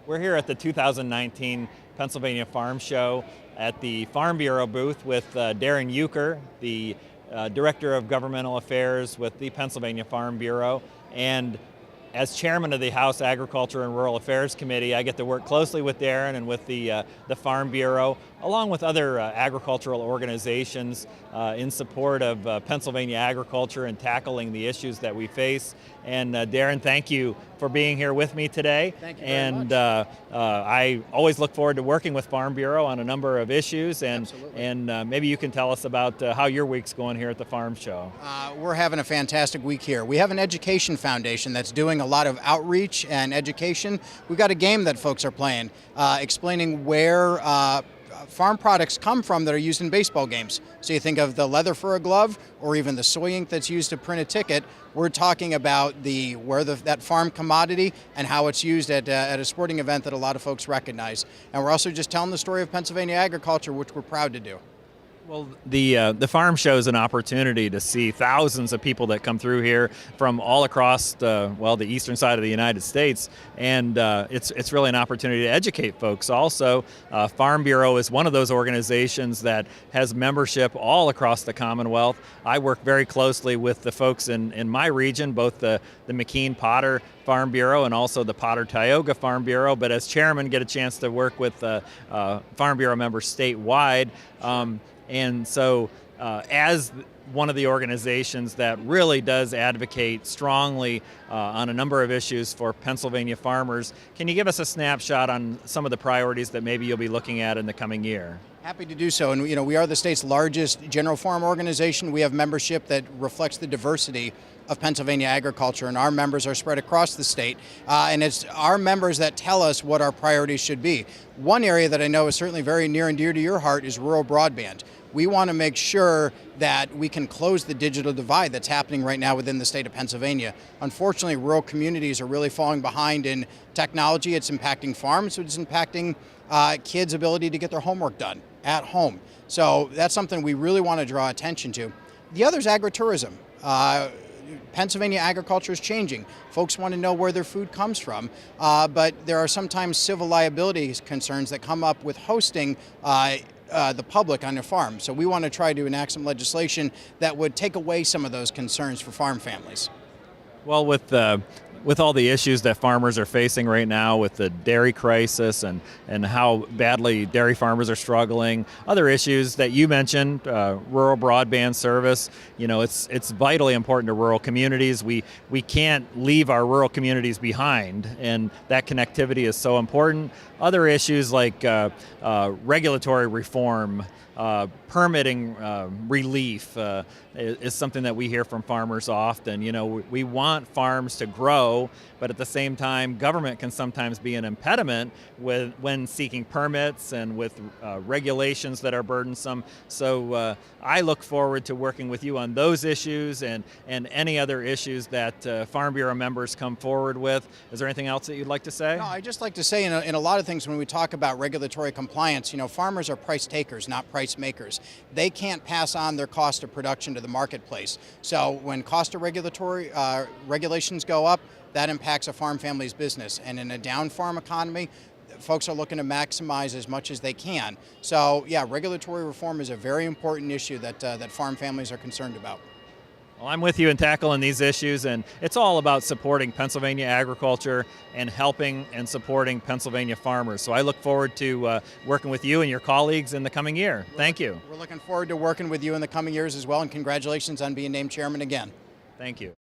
We're here at the 2019 Pennsylvania Farm Show at the Farm Bureau booth with Darrin Youker, the Director of Governmental Affairs with the Pennsylvania Farm Bureau. And as chairman of the House Agriculture and Rural Affairs Committee, I get to work closely with Darrin and with the Farm Bureau, along with other agricultural organizations in support of Pennsylvania agriculture and tackling the issues that we face. And Darrin, thank you for being here with me today. Thank you very much. I always look forward to working with Farm Bureau on a number of issues, and maybe you can tell us about how your week's going here at the Farm Show. We're having a fantastic week here. We have an education foundation that's doing a lot of outreach and education. We've got a game that folks are playing, explaining where farm products come from that are used in baseball games. So you think of the leather for a glove, or even the soy ink that's used to print a ticket. We're talking about that farm commodity and how it's used at a sporting event that a lot of folks recognize. And we're also just telling the story of Pennsylvania agriculture, which we're proud to do. Well, the farm show is an opportunity to see thousands of people that come through here from all across the eastern side of the United States, and it's really an opportunity to educate folks. Also, Farm Bureau is one of those organizations that has membership all across the Commonwealth. I work very closely with the folks in my region, both the McKean-Potter Farm Bureau and also the Potter-Tioga Farm Bureau, but as chairman get a chance to work with Farm Bureau members statewide. And so as one of the organizations that really does advocate strongly on a number of issues for Pennsylvania farmers, can you give us a snapshot on some of the priorities that maybe you'll be looking at in the coming year? Happy to do so. And we are the state's largest general farm organization. We have membership that reflects the diversity of Pennsylvania agriculture, and our members are spread across the state. And it's our members that tell us what our priorities should be. One area that I know is certainly very near and dear to your heart is rural broadband. We want to make sure that we can close the digital divide that's happening right now within the state of Pennsylvania. Unfortunately, rural communities are really falling behind in technology. It's impacting farms, it's impacting kids' ability to get their homework done at home. So that's something we really want to draw attention to. The other is agritourism. Pennsylvania agriculture is changing. Folks want to know where their food comes from, but there are sometimes civil liability concerns that come up with hosting the public on their farm. So we want to try to enact some legislation that would take away some of those concerns for farm families. Well, with all the issues that farmers are facing right now with the dairy crisis and how badly dairy farmers are struggling, other issues that you mentioned, rural broadband service, it's vitally important to rural communities. We can't leave our rural communities behind, and that connectivity is so important. Other issues like regulatory reform, permitting relief is something that we hear from farmers often. We want farms to grow, but at the same time, government can sometimes be an impediment when seeking permits and with regulations that are burdensome. So I look forward to working with you on those issues and any other issues that Farm Bureau members come forward with. Is there anything else that you'd like to say? No, I'd just like to say in a lot of things when we talk about regulatory compliance, farmers are price takers, not price makers. They can't pass on their cost of production to the marketplace. So when cost of regulatory regulations go up, that impacts a farm family's business. And in a down farm economy, folks are looking to maximize as much as they can. So yeah, regulatory reform is a very important issue that farm families are concerned about. Well, I'm with you in tackling these issues, and it's all about supporting Pennsylvania agriculture and helping and supporting Pennsylvania farmers. So I look forward to working with you and your colleagues in the coming year. Thank you. We're looking forward to working with you in the coming years as well, and congratulations on being named chairman again. Thank you.